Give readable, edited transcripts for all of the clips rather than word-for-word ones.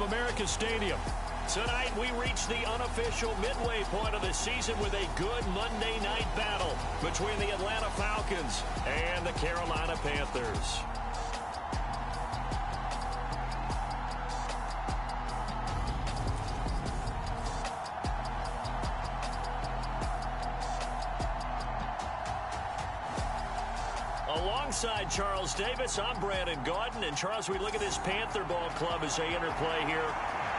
of America Stadium. Tonight, we reach the unofficial midway point of the season with a good Monday night battle between the Atlanta Falcons and the Carolina Panthers. Alongside Charles Davis, I'm Brandon Gaudin. And Charles, we look at this Panther ball club as they interplay here.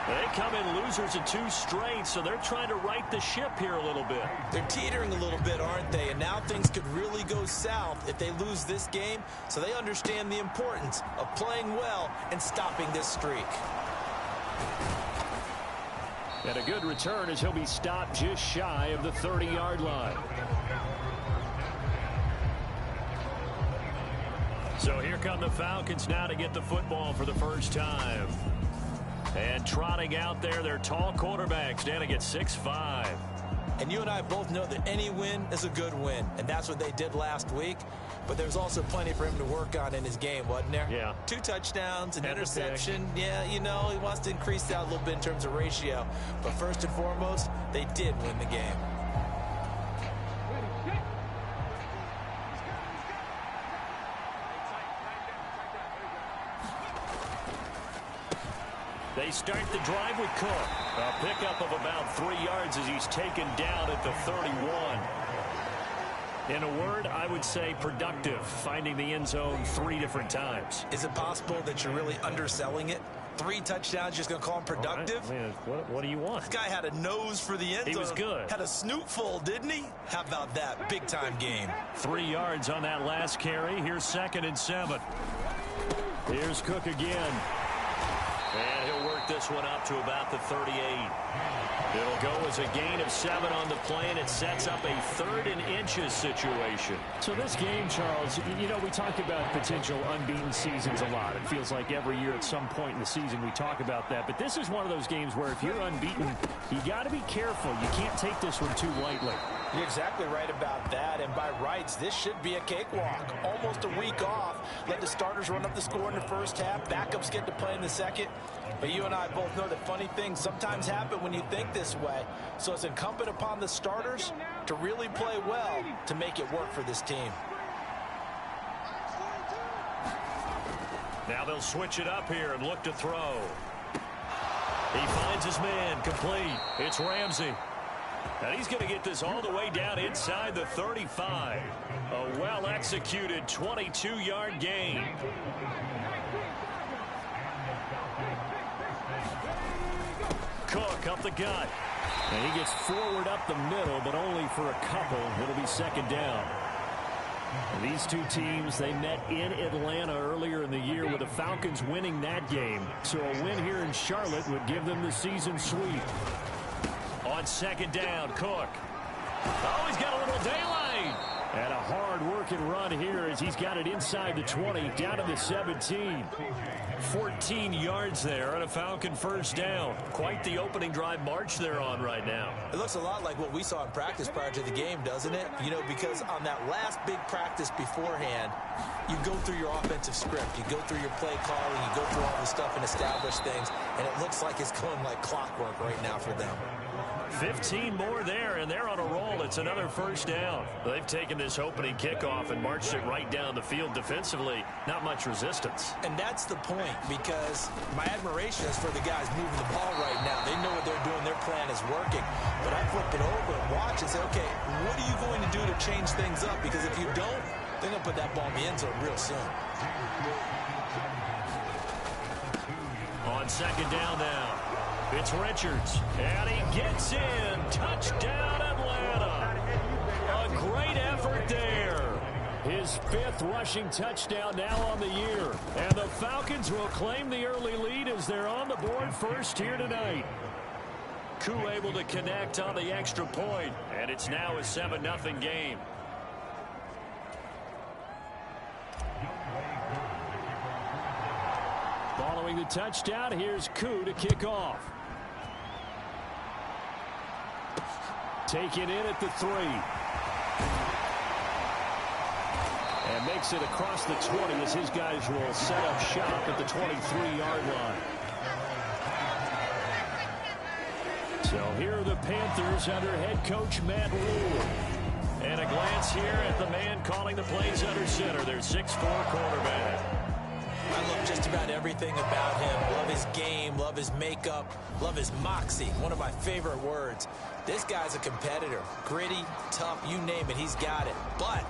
They come in losers of 2 straight, so they're trying to right the ship here a little bit. They're teetering a little bit, aren't they? And now things could really go south if they lose this game. So they understand the importance of playing well and stopping this streak. And a good return as he'll be stopped just shy of the 30-yard line. So here come the Falcons now to get the football for the first time. And trotting out there, their tall quarterback standing at 6'5". And you and I both know that any win is a good win. And that's what they did last week. But there's also plenty for him to work on in his game, wasn't there? Yeah. 2 touchdowns, an interception. Yeah, you know, he wants to increase that a little bit in terms of ratio. But first and foremost, they did win the game. They start the drive with Cook. A pickup of about 3 yards as he's taken down at the 31. In a word, I would say productive, finding the end zone 3 different times. Is it possible that you're really underselling it? 3 touchdowns, just going to call him productive? Right. I mean, what do you want? This guy had a nose for the end zone. He was good. Had a snootful, didn't he? How about that? Big-time game. 3 yards on that last carry. Here's 2nd and 7. Here's Cook again. And he'll work this one up to about the 38. It'll go as a gain of 7 on the play, and it sets up a 3rd and inches situation. So this game, Charles, you know, we talk about potential unbeaten seasons a lot. It feels like every year at some point in the season we talk about that. But this is one of those games where if you're unbeaten, you got to be careful. You can't take this one too lightly. You're exactly right about that, and by rights, this should be a cakewalk. Almost a week off. Let the starters run up the score in the first half. Backups get to play in the second. But you and I both know that funny things sometimes happen when you think this way. So it's incumbent upon the starters to really play well to make it work for this team. Now they'll switch it up here and look to throw. He finds his man, complete. It's Ramsey. And he's going to get this all the way down inside the 35. A well-executed 22-yard gain. Cook up the gut. And he gets forward up the middle, but only for a couple. It'll be 2nd down. These two teams, they met in Atlanta earlier in the year with the Falcons winning that game. So a win here in Charlotte would give them the season sweep. On 2nd down, Cook. Oh, he's got a little daylight. And a hard-working run here as he's got it inside the 20, down to the 17. 14 yards there and a Falcon 1st down. Quite the opening drive march they're on right now. It looks a lot like what we saw in practice prior to the game, doesn't it? You know, because on that last big practice beforehand, you go through your offensive script. You go through your play calling. You go through all the stuff and establish things. And it looks like it's going like clockwork right now for them. 15 more there, and they're on a roll. It's another 1st down. They've taken this opening kickoff and marched it right down the field defensively. Not much resistance. And that's the point, because my admiration is for the guys moving the ball right now. They know what they're doing. Their plan is working. But I flip it over and watch and say, okay, what are you going to do to change things up? Because if you don't, they're going to put that ball in the end zone real soon. On 2nd down now. It's Richards, and he gets in. Touchdown, Atlanta. A great effort there. His 5th rushing touchdown now on the year. And the Falcons will claim the early lead as they're on the board first here tonight. Koo able to connect on the extra point, and it's now a 7-0 game. Following the touchdown, here's Koo to kick off. Taken in at the 3. And makes it across the 20 as his guys will set up shop at the 23-yard line. So here are the Panthers under head coach Matt Rule. And a glance here at the man calling the plays under center, their 6'4" quarterback. I love just about everything about him. Love his game, love his makeup, love his moxie. One of my favorite words. This guy's a competitor. Gritty, tough, you name it, he's got it. But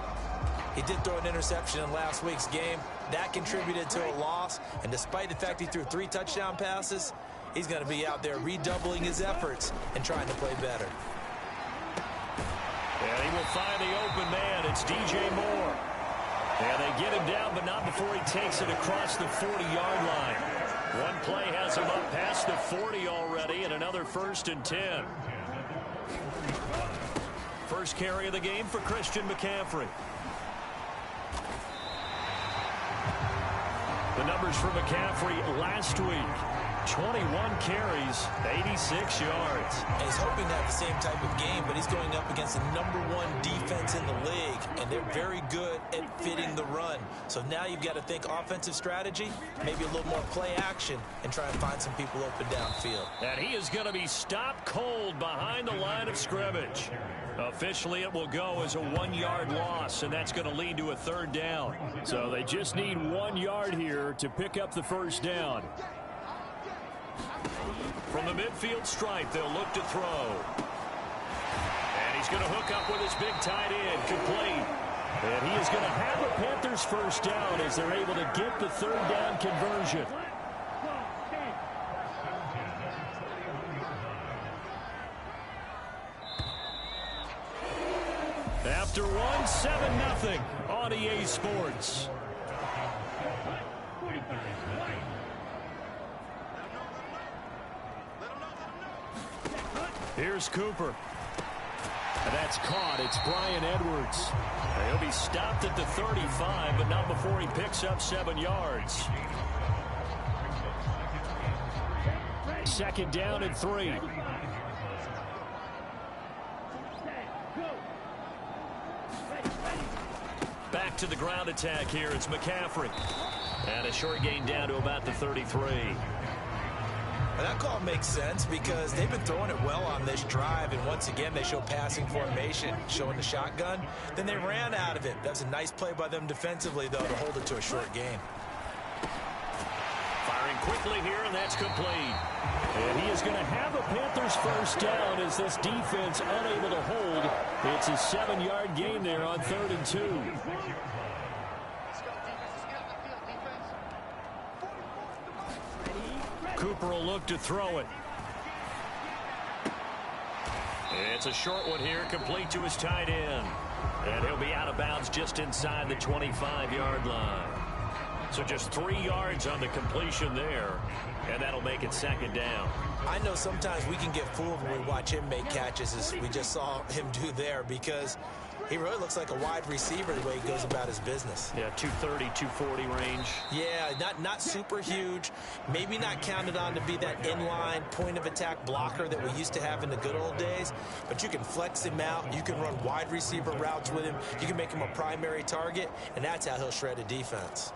he did throw an interception in last week's game. That contributed to a loss. And despite the fact he threw 3 touchdown passes, he's going to be out there redoubling his efforts and trying to play better. And he will find the open man. It's DJ Moore. And they get him down, but not before he takes it across the 40-yard line. One play has him up past the 40 already, and another 1st and 10. First carry of the game for Christian McCaffrey. The numbers for McCaffrey last week. 21 carries, 86 yards. And he's hoping to have the same type of game, but he's going up against the #1 defense in the league, and they're very good at fitting the run. So now you've got to think offensive strategy, maybe a little more play action, and try and find some people open downfield. And he is going to be stopped cold behind the line of scrimmage. Officially, it will go as a 1-yard loss, and that's going to lead to a 3rd down. So they just need 1 yard here to pick up the 1st down. From the midfield stripe, they'll look to throw. And he's going to hook up with his big tight end, complete. And he is going to have a Panthers 1st down as they're able to get the 3rd down conversion. After one, 7-0 on EA Sports. Here's Cooper. And that's caught. It's Brian Edwards. He'll be stopped at the 35, but not before he picks up 7 yards. 2nd down and 3. Back to the ground attack here. It's McCaffrey. And a short gain down to about the 33. And that call makes sense because they've been throwing it well on this drive, and once again they show passing formation, showing the shotgun. Then they ran out of it. That's a nice play by them defensively, though, to hold it to a short gain. Firing quickly here, and that's complete. And he is going to have a Panthers 1st down as this defense unable to hold. It's a 7-yard gain there on 3rd and 2. Cooper will look to throw it. It's a short one here, complete to his tight end. And he'll be out of bounds just inside the 25-yard line. So just 3 yards on the completion there, and that'll make it 2nd down. I know sometimes we can get fooled when we watch him make catches, as we just saw him do there, because he really looks like a wide receiver the way he goes about his business. Yeah, 230, 240 range. Yeah, not super huge. Maybe not counted on to be that inline point-of-attack blocker that we used to have in the good old days. But you can flex him out. You can run wide receiver routes with him. You can make him a primary target, and that's how he'll shred a defense.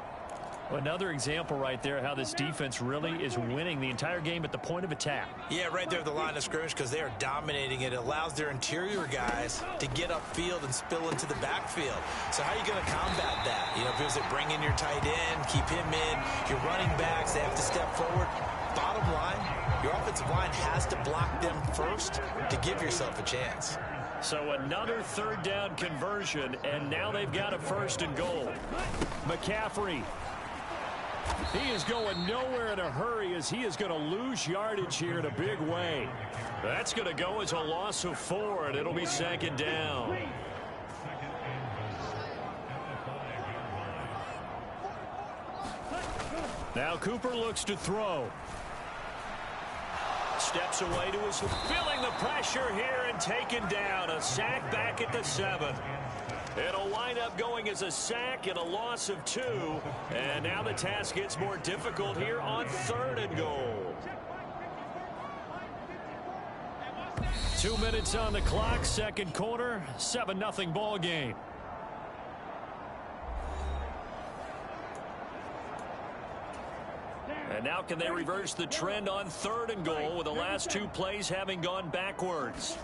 Another example right there how this defense really is winning the entire game at the point of attack. Yeah, right there at the line of scrimmage, because they are dominating it. It allows their interior guys to get upfield and spill into the backfield. So how are you going to combat that? You know, if it was to bring in your tight end, keep him in, your running backs, they have to step forward. Bottom line, your offensive line has to block them first to give yourself a chance. So another 3rd down conversion, and now they've got a 1st and goal. McCaffrey. He is going nowhere in a hurry as he is going to lose yardage here in a big way. That's going to go as a loss of 4, and it'll be 2nd down. Now Cooper looks to throw. Steps away to his, feeling the pressure here and taken down. A sack back at the 7. It'll wind up going as a sack and a loss of 2. And now the task gets more difficult here on 3rd and goal. 2 minutes on the clock, 2nd quarter, 7-0 ball game. And now can they reverse the trend on 3rd and goal with the last 2 plays having gone backwards?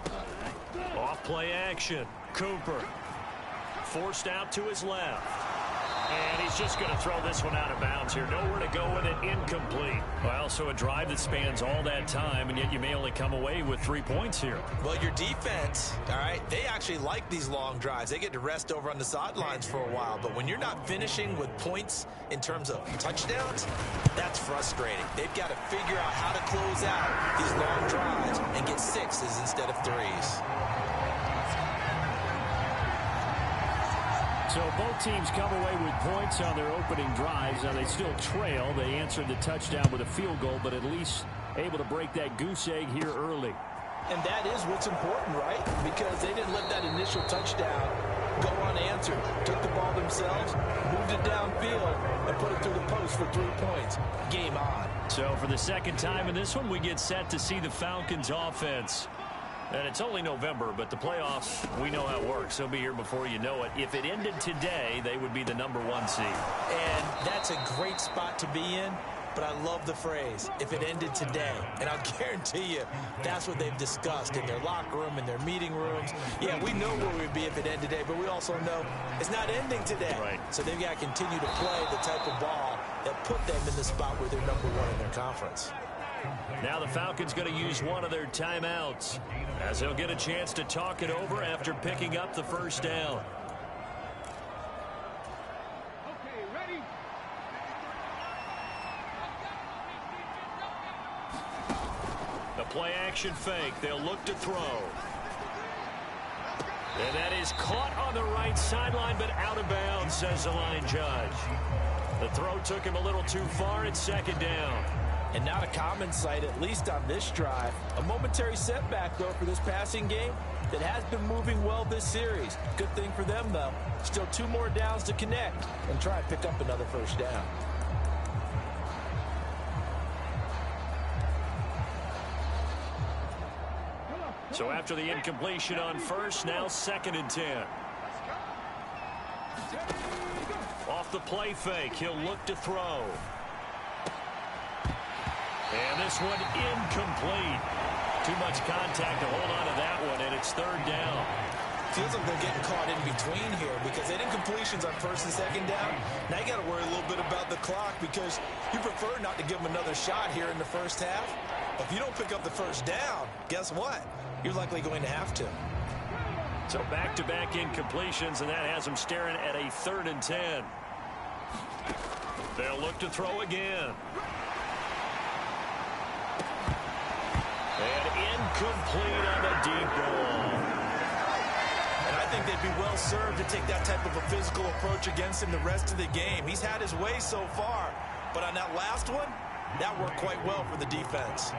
Off play action. Cooper forced out to his left. And he's just going to throw this one out of bounds here. Nowhere to go with it. Incomplete. Well, so a drive that spans all that time, and yet you may only come away with 3 points here. Well, your defense, all right, they actually like these long drives. They get to rest over on the sidelines for a while. But when you're not finishing with points in terms of touchdowns, that's frustrating. They've got to figure out how to close out these long drives and get 6s instead of 3s. So both teams come away with points on their opening drives. Now they still trail. They answered the touchdown with a field goal, but at least able to break that goose egg here early. And that is what's important, right? Because they didn't let that initial touchdown go unanswered. Took the ball themselves, moved it downfield, and put it through the post for 3 points. Game on. So for the second time in this one, we get set to see the Falcons offense. And it's only November, but the playoffs, we know how it works. They'll be here before you know it. If it ended today, they would be the #1 seed. And that's a great spot to be in, but I love the phrase, if it ended today. And I'll guarantee you, that's what they've discussed in their locker room, in their meeting rooms. Yeah, we know where we'd be if it ended today, but we also know it's not ending today. Right. So they've got to continue to play the type of ball that put them in the spot where they're #1 in their conference. Now the Falcons going to use one of their timeouts as they'll get a chance to talk it over after picking up the first down. Okay, ready? The play action fake. They'll look to throw. And that is caught on the right sideline, but out of bounds, says the line judge. The throw took him a little too far. It's 2nd down. And not a common sight, at least on this drive. A momentary setback, though, for this passing game that has been moving well this series. Good thing for them, though. Still 2 more downs to connect and try and pick up another first down. So after the incompletion on first, now 2nd and 10. Off the play fake, he'll look to throw. And this one incomplete. Too much contact to hold on to that one, and it's 3rd down. Feels like they're getting caught in between here because they had incompletions on 1st and 2nd down. Now you got to worry a little bit about the clock because you prefer not to give them another shot here in the first half. If you don't pick up the first down, guess what? You're likely going to have to. So back-to-back incompletions, and that has them staring at a 3rd and 10. They'll look to throw again. And incomplete on a deep ball. And I think they'd be well served to take that type of a physical approach against him the rest of the game. He's had his way so far, but on that last one, that worked quite well for the defense.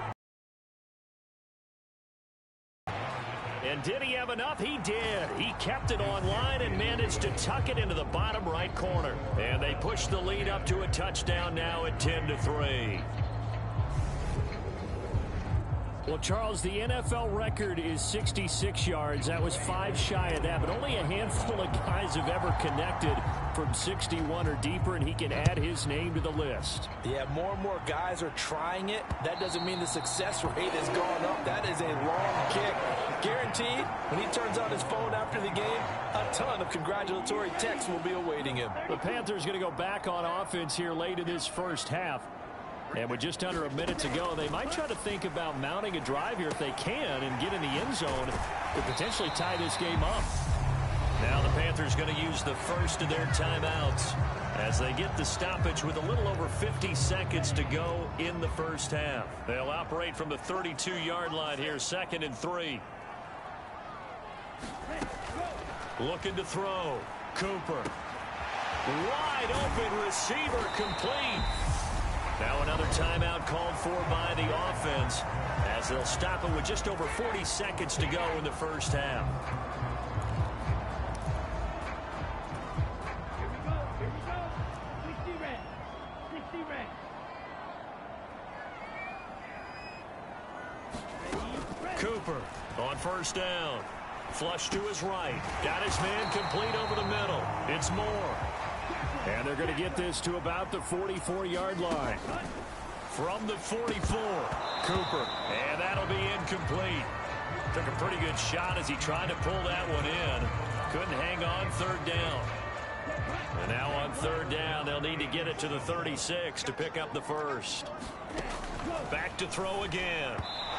And did he have enough? He did. He kept it online and managed to tuck it into the bottom right corner. And they push the lead up to a touchdown now at 10-3. Well, Charles, the NFL record is 66 yards. That was 5 shy of that, but only a handful of guys have ever connected from 61 or deeper, and he can add his name to the list. Yeah, more and more guys are trying it. That doesn't mean the success rate has gone up. That is a long kick. Guaranteed, when he turns on his phone after the game, a ton of congratulatory texts will be awaiting him. The Panthers going to go back on offense here late in this first half. And with just under a minute to go, they might try to think about mounting a drive here if they can and get in the end zone to potentially tie this game up. Now the Panthers going to use the first of their timeouts as they get the stoppage with a little over 50 seconds to go in the first half. They'll operate from the 32-yard line here, 2nd and 3. Looking to throw. Cooper. Wide open receiver complete. Now another timeout called for by the offense as they'll stop it with just over 40 seconds to go in the first half. Here we go. 60 red. 60 red. Cooper on first down. Flush to his right. Got his man complete over the middle. It's Moore. And they're going to get this to about the 44-yard line. From the 44, Cooper. And that'll be incomplete. Took a pretty good shot as he tried to pull that one in. Couldn't hang on third down. And now on third down, they'll need to get it to the 36 to pick up the first. Back to throw again.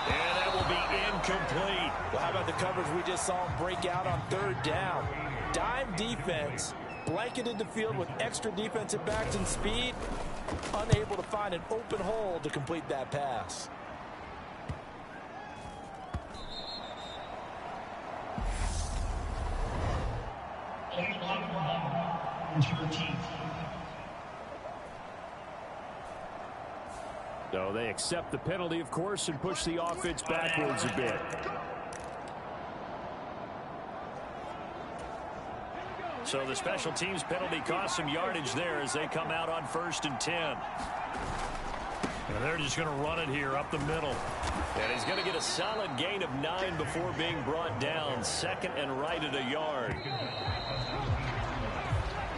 And that will be incomplete. Well, how about the coverage we just saw him break out on third down? Dime defense, blanketed the field with extra defensive backs and speed, unable to find an open hole to complete that pass. So they accept the penalty, of course, and push the offense backwards a bit. So the special teams penalty cost some yardage there as they come out on 1st and 10. And they're just going to run it here up the middle. And he's going to get a solid gain of 9 before being brought down. 2nd and right at a yard.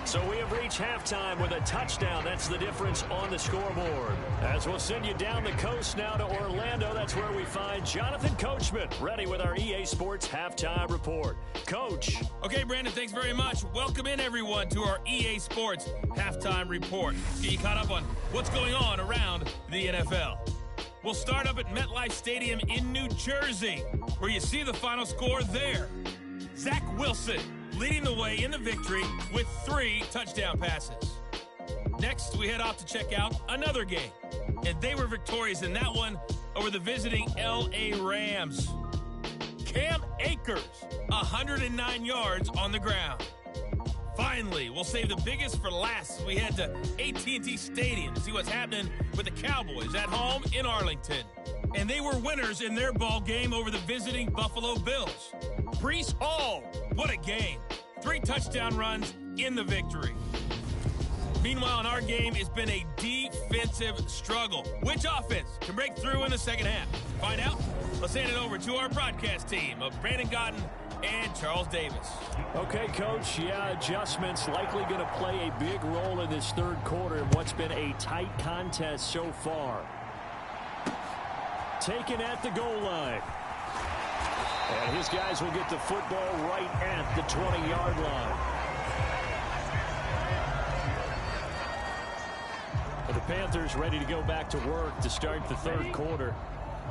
So we have reached halftime with a touchdown. That's the difference on the scoreboard. As we'll send you down the coast now to Orlando, that's where we find Jonathan Coachman ready with our EA Sports Halftime Report. Coach. Okay, Brandon, thanks very much. Welcome in, everyone, to our EA Sports Halftime Report. Let's get you caught up on what's going on around the NFL. We'll start up at MetLife Stadium in New Jersey, where you see the final score there. Zach Wilson leading the way in the victory with 3 touchdown passes. Next, we head off to check out another game, and they were victorious in that one over the visiting L.A. Rams. Cam Akers, 109 yards on the ground. Finally, we'll save the biggest for last as we head to AT&T Stadium to see what's happening with the Cowboys at home in Arlington. And they were winners in their ball game over the visiting Buffalo Bills. Breece Hall, what a game. 3 touchdown runs in the victory. Meanwhile, in our game, it's been a defensive struggle. Which offense can break through in the second half? Find out? Let's hand it over to our broadcast team of Brandon Godden and Charles Davis. Okay, Coach. Yeah, adjustments likely going to play a big role in this third quarter in what's been a tight contest so far. Taken at the goal line. And his guys will get the football right at the 20-yard line. The Panthers ready to go back to work to start the third quarter.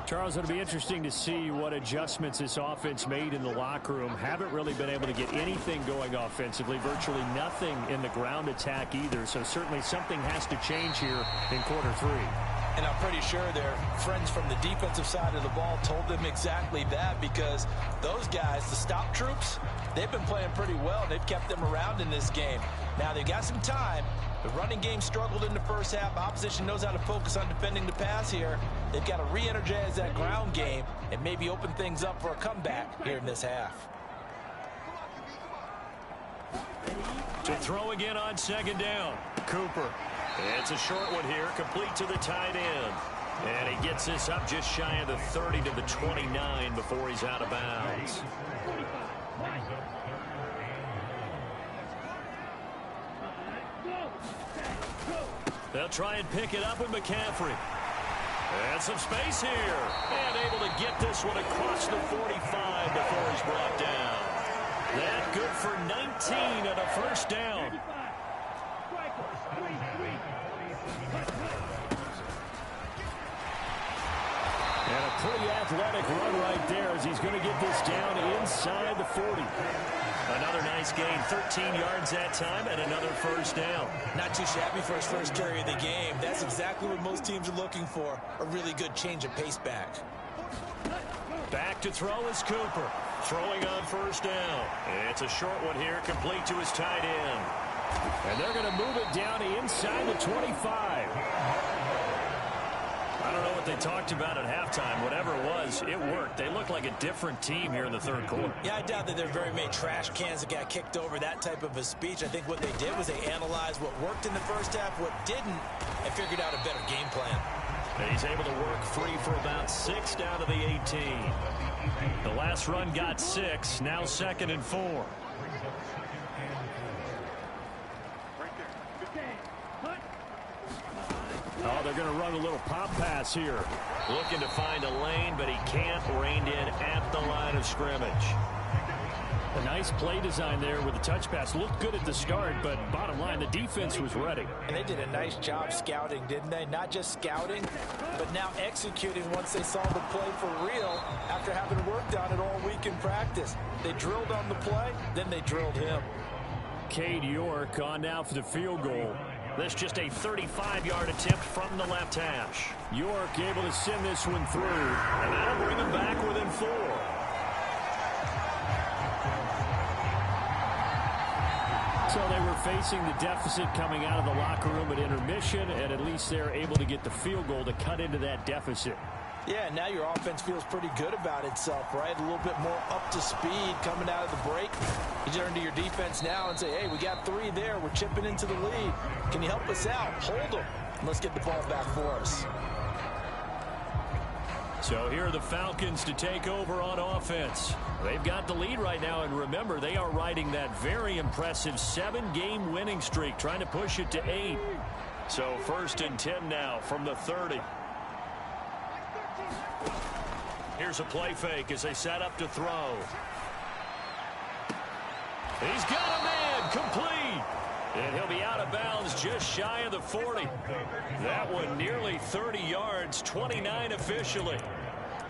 Charles, it'll be interesting to see what adjustments this offense made in the locker room. Haven't really been able to get anything going offensively, virtually nothing in the ground attack either. So certainly something has to change here in quarter 3. And I'm pretty sure their friends from the defensive side of the ball told them exactly that, because those guys, the stop troops, they've been playing pretty well. They've kept them around in this game. Now they've got some time. The running game struggled in the first half. Opposition knows how to focus on defending the pass here. They've got to re-energize that ground game and maybe open things up for a comeback here in this half. To throw again on 2nd down, Cooper. It's a short one here, complete to the tight end. And he gets this up just shy of the 30 to the 29 before he's out of bounds. They'll try and pick it up with McCaffrey. And some space here. And able to get this one across the 45 before he's brought down. That good for 19 and a first down. And a pretty athletic run right there as he's going to get this down inside the 40. Another nice gain, 13 yards that time, and another first down. Not too shabby for his first carry of the game. That's exactly what most teams are looking for, a really good change of pace back. Back to throw is Cooper, throwing on first down. It's a short one here, complete to his tight end. And they're going to move it down inside the 25. I don't know what they talked about at halftime. Whatever it was, it worked. They look like a different team here in the third quarter. Yeah, I doubt that there are very many trash cans that got kicked over, that type of a speech. I think what they did was they analyzed what worked in the first half, what didn't, and figured out a better game plan. He's able to work free for about 6 down to the 18. The last run got 6, now 2nd and 4. Oh, they're going to run a little pop pass here. Looking to find a lane, but he can't. Reined in at the line of scrimmage. A nice play design there with the touch pass. Looked good at the start, but bottom line, the defense was ready. And they did a nice job scouting, didn't they? Not just scouting, but now executing once they saw the play for real after having worked on it all week in practice. They drilled on the play, then they drilled him. Cade York on now for the field goal. This just a 35-yard attempt from the left hash. York able to send this one through. And that'll bring them back within 4. So they were facing the deficit coming out of the locker room at intermission, and at least they're able to get the field goal to cut into that deficit. Yeah, now your offense feels pretty good about itself, right? A little bit more up to speed coming out of the break. You turn to your defense now and say, hey, we got 3 there. We're chipping into the lead. Can you help us out? Hold them. And let's get the ball back for us. So here are the Falcons to take over on offense. They've got the lead right now, and remember, they are riding that very impressive 7-game winning streak, trying to push it to 8. So 1st and 10 now from the 30. Here's a play fake as they set up to throw. He's got a man, complete. And he'll be out of bounds just shy of the 40. That one nearly 30 yards, 29 officially.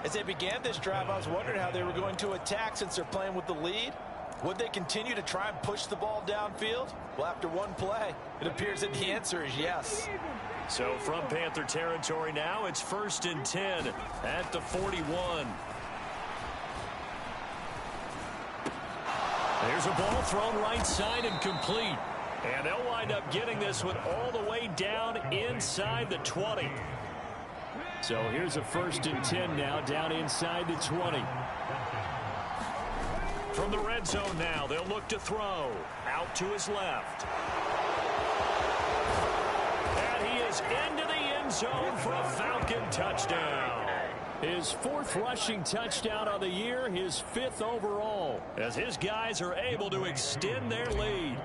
As they began this drive, I was wondering how they were going to attack since they're playing with the lead. Would they continue to try and push the ball downfield? Well, after one play, it appears that the answer is yes. So from Panther territory now, it's 1st and 10 at the 41. There's a ball thrown right side and complete. And they'll wind up getting this one all the way down inside the 20. So here's a 1st and 10 now down inside the 20. From the red zone now, they'll look to throw. Out to his left. And he is into the end zone for a Falcon touchdown. His 4th rushing touchdown of the year, his 5th overall, as his guys are able to extend their lead.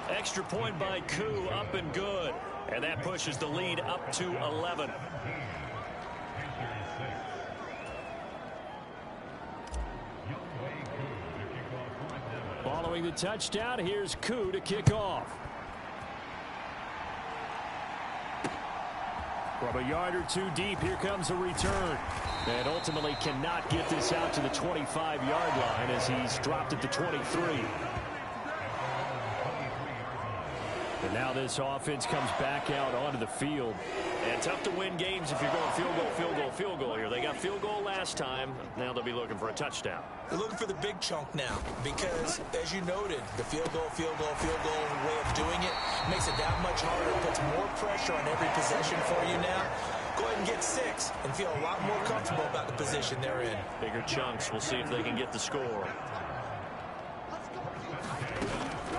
Extra point by Koo, up and good. And that pushes the lead up to 11. Following the touchdown, here's Koo to kick off. From a yard or 2 deep, here comes a return. And ultimately cannot get this out to the 25-yard line as he's dropped at the 23. And now this offense comes back out onto the field. And tough to win games if you're going field goal, field goal, field goal here. They got field goal last time. Now they'll be looking for a touchdown. They're looking for the big chunk now because, as you noted, the field goal way of doing it makes it that much harder. It puts more pressure on every possession for you now. Go ahead and get 6 and feel a lot more comfortable about the position they're in. Bigger chunks. We'll see if they can get the score.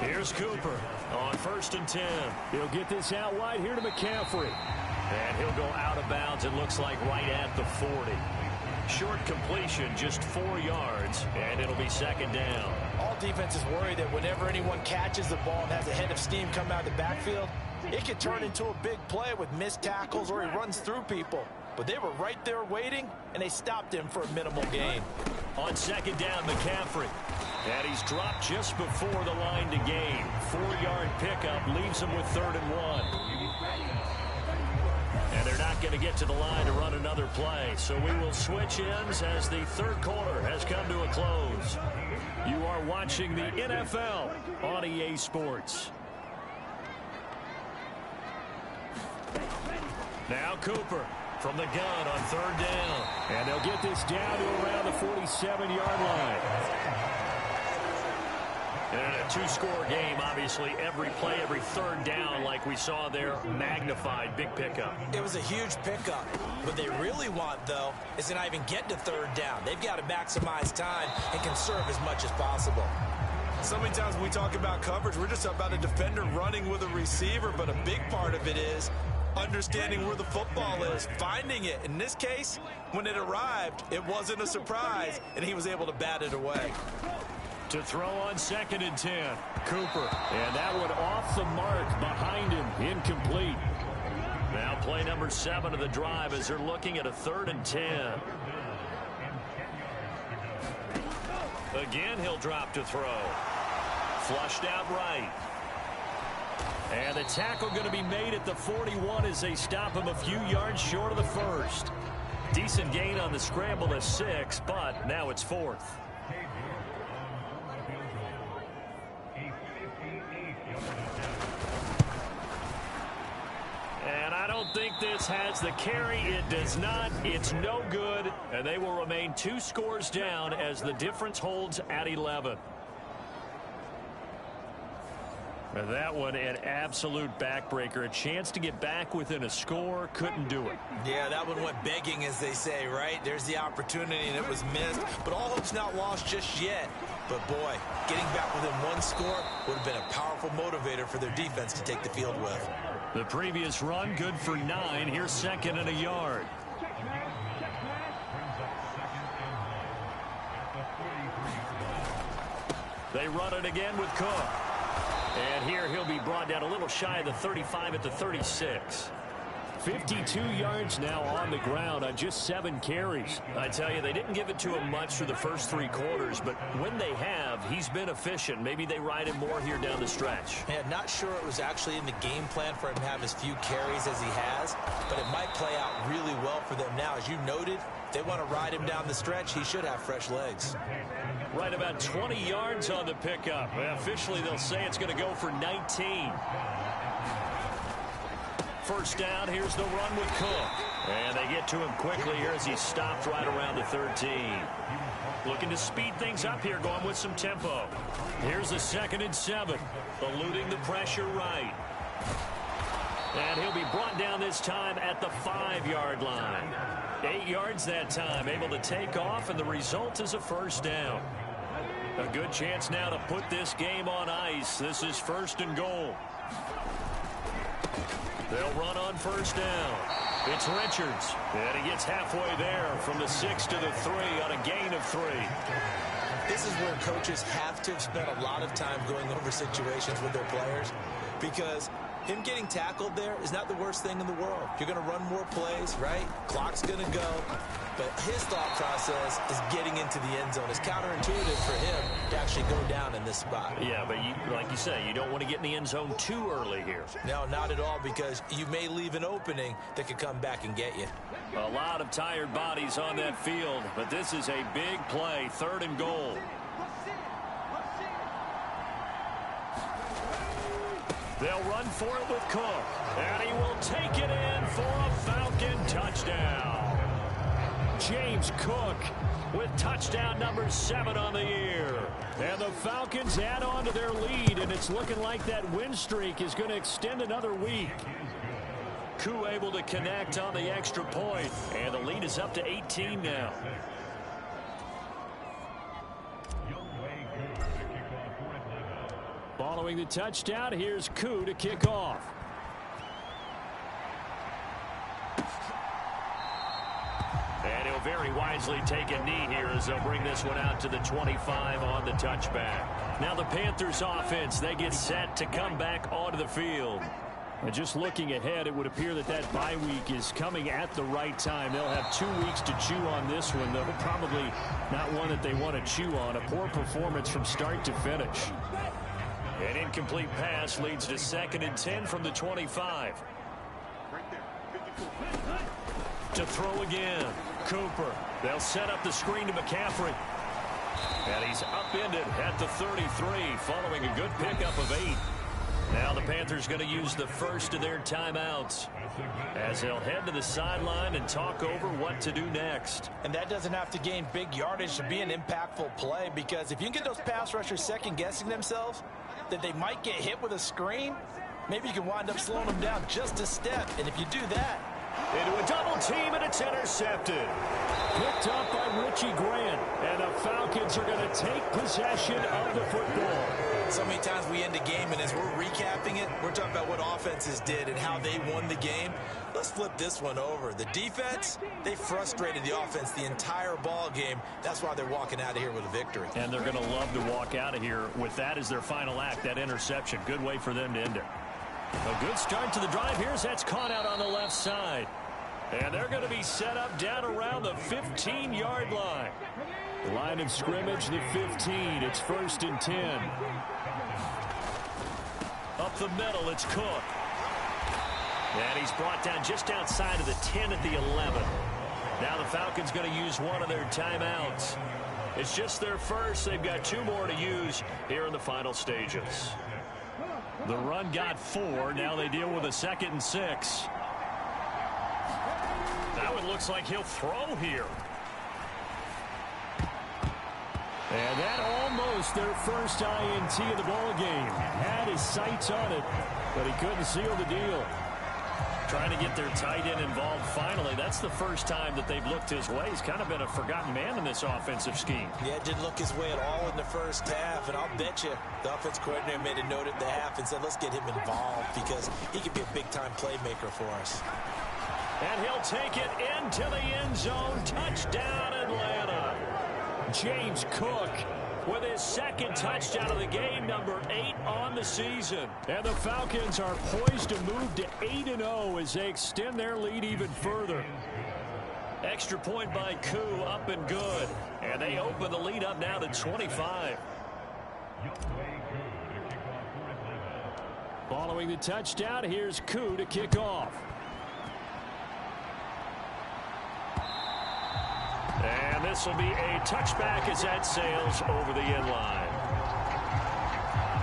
Here's Cooper on 1st and 10. He'll get this out wide here to McCaffrey. And he'll go out of bounds, it looks like, right at the 40. Short completion, just 4 yards, and it'll be 2nd down. All defenses worry that whenever anyone catches the ball and has a head of steam come out of the backfield, it could turn into a big play with missed tackles or he runs through people. But they were right there waiting, and they stopped him for a minimal gain. On 2nd down, McCaffrey. And he's dropped just before the line to gain. 4-yard pickup leaves him with 3rd and 1. And they're not going to get to the line to run another play. So we will switch ends as the 3rd quarter has come to a close. You are watching the NFL on EA Sports. Now Cooper from the gun on 3rd down. And they'll get this down to around the 47-yard line. In a 2-score game, obviously, every play, every 3rd down, like we saw there, magnified, big pickup. It was a huge pickup. What they really want, though, is to not even get to 3rd down. They've got to maximize time and conserve as much as possible. So many times when we talk about coverage, we're just about a defender running with a receiver, but a big part of it is understanding where the football is, finding it. In this case, when it arrived, it wasn't a surprise, and he was able to bat it away. To throw on 2nd and 10. Cooper. And that one off the mark behind him. Incomplete. Now play number 7 of the drive as they're looking at a 3rd and 10. Again, he'll drop to throw. Flushed out right. And the tackle going to be made at the 41 as they stop him a few yards short of the first. Decent gain on the scramble to 6, but now it's 4th. And I don't think this has the carry. It does not. It's no good. And they will remain 2 scores down as the difference holds at 11. And that one, an absolute backbreaker. A chance to get back within a score. Couldn't do it. Yeah, that one went begging, as they say, right? There's the opportunity, and it was missed. But all hope's not lost just yet. But, boy, getting back within 1 score would have been a powerful motivator for their defense to take the field with. The previous run, good for 9. Here's 2nd and a yard. They run it again with Cook. And here he'll be brought down a little shy of the 35 at the 36. 52 yards now on the ground on just 7 carries. I tell you, they didn't give it to him much for the first 3 quarters, but when they have, he's been efficient. Maybe they ride him more here down the stretch. Yeah, not sure it was actually in the game plan for him to have as few carries as he has, but it might play out really well for them now. As you noted, they want to ride him down the stretch. He should have fresh legs. Right about 20 yards on the pickup. Officially, they'll say it's going to go for 19. First down, here's the run with Cook. And they get to him quickly here as he stopped right around the 13. Looking to speed things up here, going with some tempo. Here's the 2nd and 7. Eluding the pressure right. And he'll be brought down this time at the 5-yard line. 8 yards that time, able to take off, and the result is a first down. A good chance now to put this game on ice. This is 1st and goal. They'll run on first down. It's Richards, and he gets halfway there from the 6 to the 3 on a gain of 3. This is where coaches have to have spent a lot of time going over situations with their players, because him getting tackled there is not the worst thing in the world. You're going to run more plays, right? Clock's going to go. But his thought process is getting into the end zone. It's counterintuitive for him to actually go down in this spot. Yeah, but like you say, you don't want to get in the end zone too early here. No, not at all, because you may leave an opening that could come back and get you. A lot of tired bodies on that field, but this is a big play, 3rd and goal. They'll run for it with Cook, and he will take it in for a Falcon touchdown. James Cook with touchdown number 7 on the year. And the Falcons add on to their lead, and it's looking like that win streak is going to extend another week. Koo able to connect on the extra point, and the lead is up to 18 now. Following the touchdown, here's Koo to kick off. And he'll very wisely take a knee here as they'll bring this one out to the 25 on the touchback. Now the Panthers offense, they get set to come back onto the field. And just looking ahead, it would appear that that bye week is coming at the right time. They'll have 2 weeks to chew on this one, though probably not one that they want to chew on. A poor performance from start to finish. An incomplete pass leads to 2nd and 10 from the 25. To throw again, Cooper. They'll set up the screen to McCaffrey. And he's upended at the 33 following a good pickup of 8. Now the Panthers going to use the first of their timeouts as they'll head to the sideline and talk over what to do next. And that doesn't have to gain big yardage to be an impactful play, because if you can get those pass rushers second-guessing themselves that they might get hit with a screen, maybe you can wind up slowing them down just a step. And if you do that, Into a double team, and it's intercepted. Picked up by Richie Grant, and the Falcons are going to take possession of the football. So many times we end the game, and as we're recapping it, we're talking about what offenses did and how they won the game. Let's flip this one over. The defense, they frustrated the offense the entire ball game. That's why they're walking out of here with a victory. And they're going to love to walk out of here with that as their final act, that interception. Good way for them to end it. A good start to the drive. Here's that's caught out on the left side. And they're going to be set up down around the 15-yard line. Line of scrimmage, the 15. It's 1st and 10. Up the middle, it's Cook. And he's brought down just outside of the 10 at the 11. Now the Falcons going to use one of their timeouts. It's just their first. They've got 2 more to use here in the final stages. The run got 4. Now they deal with a 2nd and 6. Now it looks like he'll throw here. And that almost their first INT of the ball game. Had his sights on it, but he couldn't seal the deal. Trying to get their tight end involved finally. That's the first time that they've looked his way. He's kind of been a forgotten man in this offensive scheme. Yeah, didn't look his way at all in the first half, and I'll bet you the offense coordinator made a note at the half and said, let's get him involved because he could be a big-time playmaker for us. And he'll take it into the end zone. Touchdown, Atlanta. James Cook with his 2nd touchdown of the game, number 8 on the season. And the Falcons are poised to move to 8-0 as they extend their lead even further. Extra point by Koo, up and good. And they open the lead up now to 25. Following the touchdown, here's Koo to kick off. And this will be a touchback as that sails over the end line.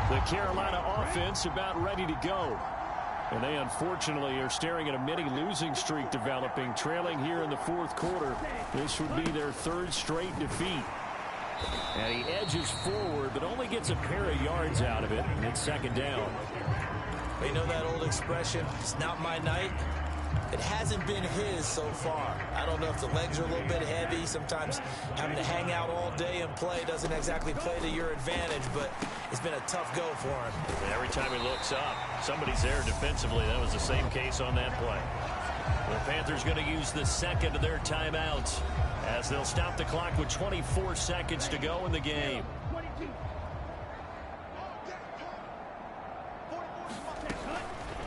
The Carolina offense about ready to go. And they unfortunately are staring at a mini losing streak developing, trailing here in the 4th quarter. This would be their 3rd straight defeat. And he edges forward, but only gets a pair of yards out of it, and it's 2nd down. You know that old expression, it's not my night? It hasn't been his so far. I don't know if the legs are a little bit heavy. Sometimes having to hang out all day and play doesn't exactly play to your advantage, but it's been a tough go for him. And every time he looks up, somebody's there defensively. That was the same case on that play. The Panthers going to use the 2nd of their timeouts as they'll stop the clock with 24 seconds to go in the game.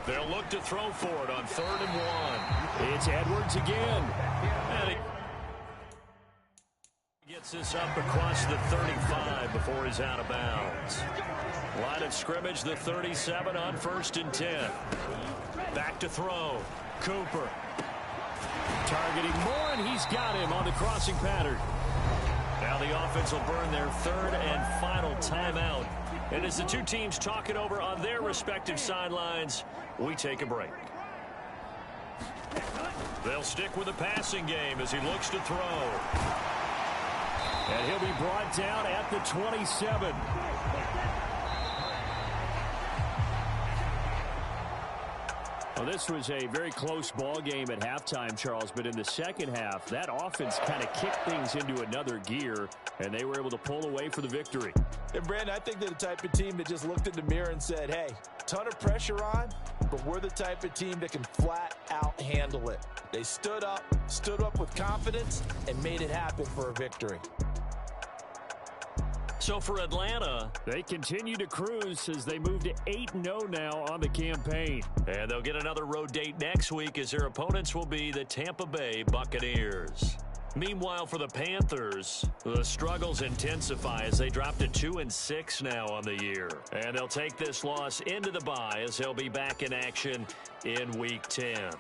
They'll look to throw for it on 3rd and 1. It's Edwards again. And he gets this up across the 35 before he's out of bounds. Line of scrimmage, the 37 on 1st and 10. Back to throw. Cooper. Targeting Moore, and he's got him on the crossing pattern. Now the offense will burn their 3rd and final timeout. And as the 2 teams talk it over on their respective sidelines, we take a break. They'll stick with the passing game as he looks to throw. And he'll be brought down at the 27. Well, this was a very close ball game at halftime, Charles, but in the second half, that offense kind of kicked things into another gear, and they were able to pull away for the victory. And, Brandon, I think they're the type of team that just looked in the mirror and said, hey, ton of pressure on, but we're the type of team that can flat out handle it. They stood up with confidence, and made it happen for a victory. So for Atlanta, they continue to cruise as they move to 8-0 now on the campaign. And they'll get another road date next week as their opponents will be the Tampa Bay Buccaneers. Meanwhile, for the Panthers, the struggles intensify as they drop to 2-6 now on the year. And they'll take this loss into the bye as they'll be back in action in Week 10.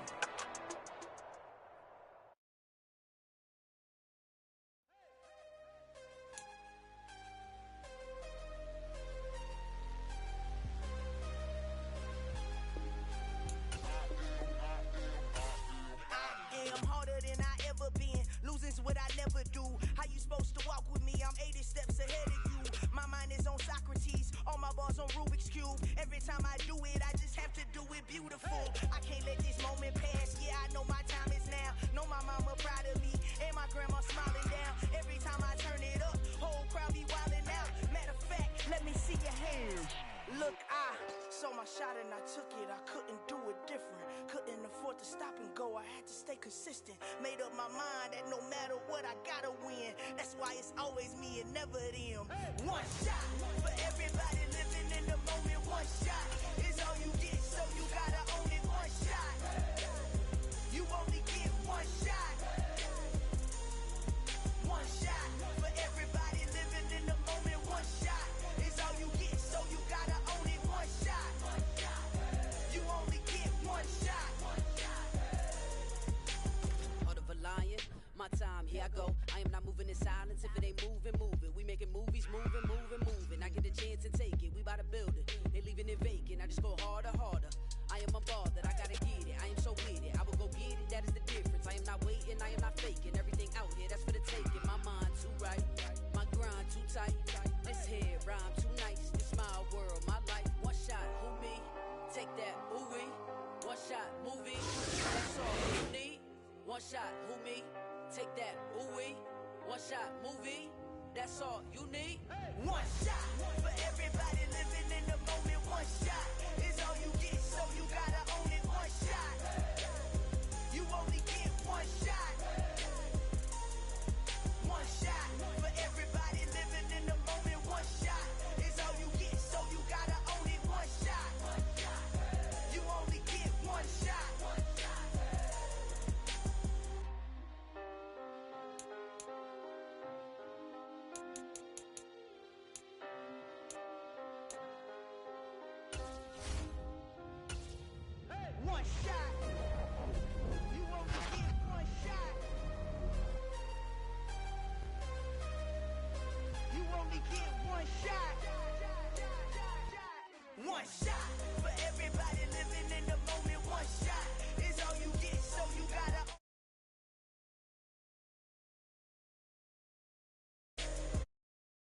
What I never do. How you supposed to walk with me? I'm 80 steps ahead of you. My mind is on Socrates, all my bars on Rubik's Cube. Every time I do it, I just have to do it beautiful. I can't let this moment pass. consistent. Made up my mind that no matter what, I gotta win. That's why it's always me and never them. One shot for everybody living in the moment. One shot is all you get, so you gotta own it. One shot. You only get one shot. One shot for everybody living in the moment. One shot is all you get, so you gotta own it. One shot. You only get one shot. Heart of a lion, my time, here I go. I am not moving in silence. If it ain't moving, move it. We making movies, moving, moving, moving. I get a chance and take it. We bout to build it. They leaving it vacant. I just go harder, harder. I am a ball that I gotta get it. I am so with it. I will go get it. That is the difference. I am not waiting. I am not faking. Everything out here, that's for the taking. My mind too right. My grind too tight. This head rhyme too nice. This my world, my life. One shot, who me? Take that, ooh wee. One shot, movie. That's all you need. One shot, who me? Take that, ooh wee. One shot, movie. That's all you need. One shot for everybody living in the moment. One shot is all you get, so you gotta own it. One shot. You only get one shot. One shot for everybody living in the moment. One shot is all you get, so you gotta own it. One shot. You only get one shot. One shot. You only get one shot. You only get one shot.